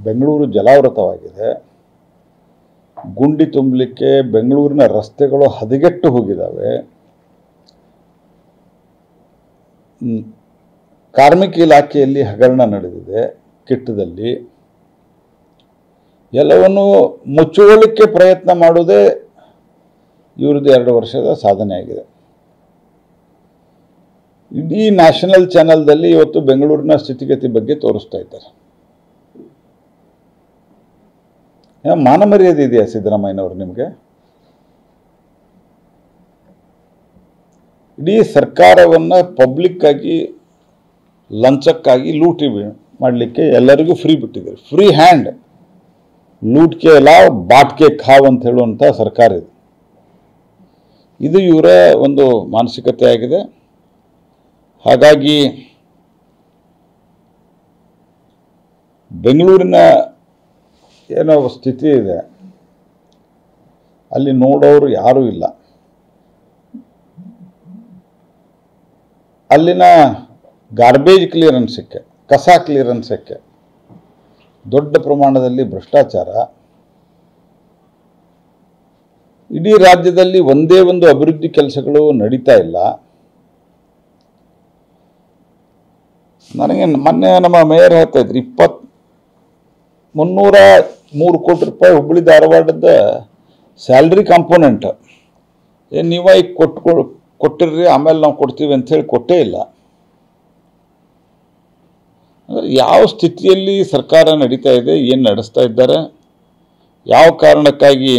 ಬೆಂಗಳೂರು ಜಲಾವೃತವಾಗಿದೆ. ಗುಂಡಿ ತುಂಬಲಿಕ್ಕೆ ಬೆಂಗಳೂರಿನ ರಸ್ತೆಗಳು ಹದಗೆಟ್ಟು ಹೋಗಿದ್ದಾವೆ. ಕಾರ್ಮಿಕ ಇಲಾಖೆಯಲ್ಲಿ ಹಗರಣ ನಡೆದಿದೆ. ಕಿಟ್ಟದಲ್ಲಿ ಎಲ್ಲವನ್ನು ಮುಚ್ಚುವುದಕ್ಕೆ ಪ್ರಯತ್ನ ಮಾಡುವುದೇ ಇವ್ರದ್ದು 2 ವರ್ಷದ ಸಾಧನೆ ಆಗಿದೆ. ಇಡೀ ನ್ಯಾಷನಲ್ ಚಾನೆಲ್ದಲ್ಲಿ ಇವತ್ತು ಬೆಂಗಳೂರಿನ ಸ್ಥಿತಿಗತಿ ಬಗ್ಗೆ ತೋರಿಸ್ತಾ ಇದ್ದಾರೆ. ಮಾನ ಮರ್ಯಾದೆ ಇದೆಯಾ ಸಿದ್ದರಾಮಯ್ಯನವರು ನಿಮಗೆ? ಇಡೀ ಸರ್ಕಾರವನ್ನು ಪಬ್ಲಿಕ್ ಆಗಿ ಲಂಚಕ್ಕಾಗಿ ಲೂಟಿ ಮಾಡಲಿಕ್ಕೆ ಎಲ್ಲರಿಗೂ ಫ್ರೀ ಬಿಟ್ಟಿದ್ದಾರೆ. ಫ್ರೀ ಹ್ಯಾಂಡ್, ಲೂಟ್ಕೆ ಲಾವ್ ಬಾಟ್ಕೆ ಖಾವ್ ಅಂತ ಹೇಳುವಂಥ ಸರ್ಕಾರ ಇದು. ಇದು ಇವರ ಒಂದು ಮಾನಸಿಕತೆ ಆಗಿದೆ. ಹಾಗಾಗಿ ಬೆಂಗಳೂರಿನ ಏನೋ ಸ್ಥಿತಿ ಇದೆ, ಅಲ್ಲಿ ನೋಡೋರು ಯಾರೂ ಇಲ್ಲ. ಅಲ್ಲಿನ ಗಾರ್ಬೇಜ್ ಕ್ಲಿಯರೆನ್ಸಕ್ಕೆ, ಕಸ ಕ್ಲಿಯರೆನ್ಸಕ್ಕೆ ದೊಡ್ಡ ಪ್ರಮಾಣದಲ್ಲಿ ಭ್ರಷ್ಟಾಚಾರ. ಇಡೀ ರಾಜ್ಯದಲ್ಲಿ ಒಂದೇ ಒಂದು ಅಭಿವೃದ್ಧಿ ಕೆಲಸಗಳು ನಡೀತಾ ಇಲ್ಲ. ನನಗೆ ಮೊನ್ನೆ ನಮ್ಮ ಮೇಯರ್ ಹೇಳ್ತಾ ಇದ್ರು 303 ಕೋಟಿ ರೂಪಾಯಿ ಹುಬ್ಬಳ್ಳಿ ಧಾರವಾಡದ ಸ್ಯಾಲ್ರಿ ಕಾಂಪೋನೆಂಟ್ ನೀವ ಈಗ ಕೊಟ್ಟಿರ್ರಿ, ಆಮೇಲೆ ನಾವು ಕೊಡ್ತೀವಿ ಅಂಥೇಳಿ ಕೊಟ್ಟೇ ಇಲ್ಲ. ಅಂದರೆ ಯಾವ ಸ್ಥಿತಿಯಲ್ಲಿ ಸರ್ಕಾರ ನಡೀತಾ ಇದೆ, ಏನು ನಡೆಸ್ತಾ ಇದ್ದಾರೆ, ಯಾವ ಕಾರಣಕ್ಕಾಗಿ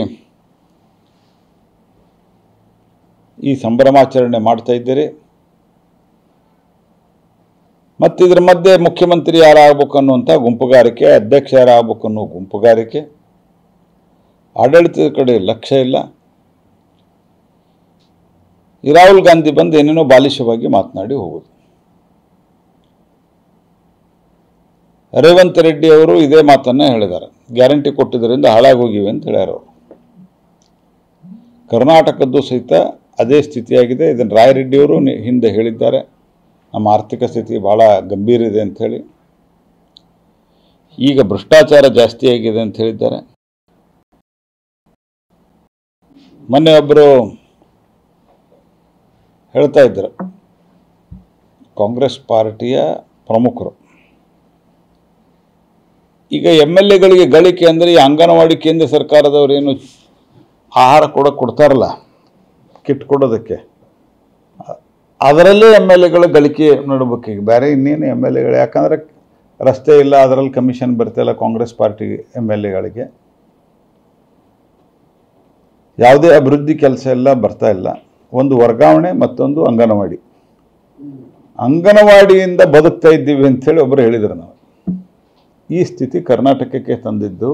ಈ ಸಂಭ್ರಮಾಚರಣೆ ಮಾಡ್ತಾ ಇದ್ದೀರಿ, ಮತ್ತು ಇದರ ಮಧ್ಯೆ ಮುಖ್ಯಮಂತ್ರಿ ಯಾರಾಗಬೇಕು ಅನ್ನುವಂಥ ಗುಂಪುಗಾರಿಕೆ, ಅಧ್ಯಕ್ಷ ಯಾರಾಗಬೇಕು ಅನ್ನೋ ಗುಂಪುಗಾರಿಕೆ, ಆಡಳಿತದ ಕಡೆ ಲಕ್ಷ್ಯ ಇಲ್ಲ. ಈ ರಾಹುಲ್ ಗಾಂಧಿ ಬಂದು ಏನೇನೋ ಬಾಲಿಶವಾಗಿ ಮಾತನಾಡಿ ಹೋಗೋದು. ರೇವಂತ್ ರೆಡ್ಡಿ ಅವರು ಇದೇ ಮಾತನ್ನ ಹೇಳಿದ್ದಾರೆ, ಗ್ಯಾರಂಟಿ ಕೊಟ್ಟಿದ್ದರಿಂದ ಹಾಳಾಗೋಗಿವೆ ಅಂತ ಹೇಳ್ಯಾರ ಅವರು. ಕರ್ನಾಟಕದ್ದು ಸಹಿತ ಅದೇ ಸ್ಥಿತಿಯಾಗಿದೆ. ಇದನ್ನು ರಾಯರೆಡ್ಡಿಯವರು ಹಿಂದೆ ಹೇಳಿದ್ದಾರೆ, ನಮ್ಮ ಆರ್ಥಿಕ ಸ್ಥಿತಿ ಭಾಳ ಗಂಭೀರ ಇದೆ ಅಂಥೇಳಿ. ಈಗ ಭ್ರಷ್ಟಾಚಾರ ಜಾಸ್ತಿ ಆಗಿದೆ ಅಂತ ಹೇಳಿದ್ದಾರೆ. ಮೊನ್ನೆ ಒಬ್ಬರು ಹೇಳ್ತಾ ಇದ್ದರು, ಕಾಂಗ್ರೆಸ್ ಪಾರ್ಟಿಯ ಪ್ರಮುಖರು, ಈಗ MLAಗಳಿಗೆ ಗಳಿಕೆ ಅಂದರೆ ಈ ಅಂಗನವಾಡಿ ಕೇಂದ್ರ ಸರ್ಕಾರದವರು ಏನು ಆಹಾರ ಕೊಡ್ತಾರಲ್ಲ, ಕಿಟ್ ಕೊಡೋದಕ್ಕೆ, ಅದರಲ್ಲೇ MLAಗಳ ಗಳಿಕೆ ನೋಡ್ಬೇಕು. ಈಗ ಬೇರೆ ಇನ್ನೇನು MLAಗಳು, ಯಾಕಂದರೆ ರಸ್ತೆ ಇಲ್ಲ, ಅದರಲ್ಲಿ ಕಮಿಷನ್ ಬರ್ತಾಯಿಲ್ಲ ಕಾಂಗ್ರೆಸ್ ಪಾರ್ಟಿ MLAಗಳಿಗೆ. ಯಾವುದೇ ಅಭಿವೃದ್ಧಿ ಕೆಲಸ ಎಲ್ಲ ಬರ್ತಾ ಇಲ್ಲ. ಒಂದು ವರ್ಗಾವಣೆ, ಮತ್ತೊಂದು ಅಂಗನವಾಡಿಯಿಂದ ಬದುಕ್ತಾ ಇದ್ದೀವಿ ಅಂಥೇಳಿ ಒಬ್ಬರು ಹೇಳಿದರು. ನಾವು ಈ ಸ್ಥಿತಿ ಕರ್ನಾಟಕಕ್ಕೆ ತಂದಿದ್ದು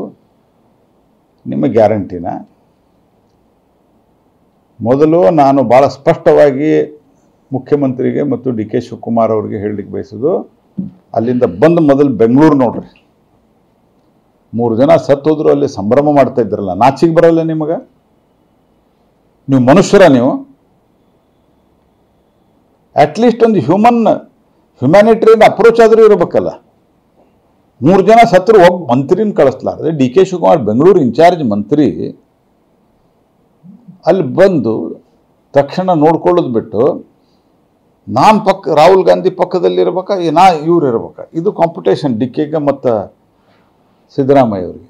ನಿಮ್ಮ ಗ್ಯಾರಂಟಿನ. ಮೊದಲು ನಾನು ಭಾಳ ಸ್ಪಷ್ಟವಾಗಿ ಮುಖ್ಯಮಂತ್ರಿಗೆ ಮತ್ತು DK ಶಿವಕುಮಾರ್ ಅವರಿಗೆ ಹೇಳಲಿಕ್ಕೆ ಬಯಸೋದು, ಅಲ್ಲಿಂದ ಬಂದು ಮೊದಲು ಬೆಂಗಳೂರು ನೋಡ್ರಿ. 3 ಜನ ಸತ್ತೋದ್ರು, ಅಲ್ಲಿ ಸಂಭ್ರಮ ಮಾಡ್ತಾ ಇದ್ರಲ್ಲ, ನಾಚಿಗೆ ಬರಲ್ಲ ನಿಮಗೆ? ನೀವು ಮನುಷ್ಯರ? ನೀವು ಅಟ್ಲೀಸ್ಟ್ ಒಂದು ಹ್ಯುಮ್ಯಾನಿಟೇರಿಯನ್ ಅಪ್ರೋಚ್ ಆದರೂ ಇರಬೇಕಲ್ಲ. 3 ಜನ ಸತ್ತರು, ಒಬ್ಬ ಮಂತ್ರಿನ ಕಳಿಸ್ಲಾರ್ದೆ DK ಶಿವಕುಮಾರ್ ಬೆಂಗಳೂರು ಇನ್ಚಾರ್ಜ್ ಮಂತ್ರಿ ಅಲ್ಲಿ ಬಂದು ತಕ್ಷಣ ನೋಡ್ಕೊಳ್ಳೋದು ಬಿಟ್ಟು ನಾನು ರಾಹುಲ್ ಗಾಂಧಿ ಪಕ್ಕದಲ್ಲಿ ಇರ್ಬೇಕಾ, ಇವ್ರು ಇರ್ಬೇಕಾ? ಇದು ಕಾಂಪಿಟೇಷನ್ DKಗೆ ಮತ್ತು ಸಿದ್ದರಾಮಯ್ಯ ಅವರಿಗೆ.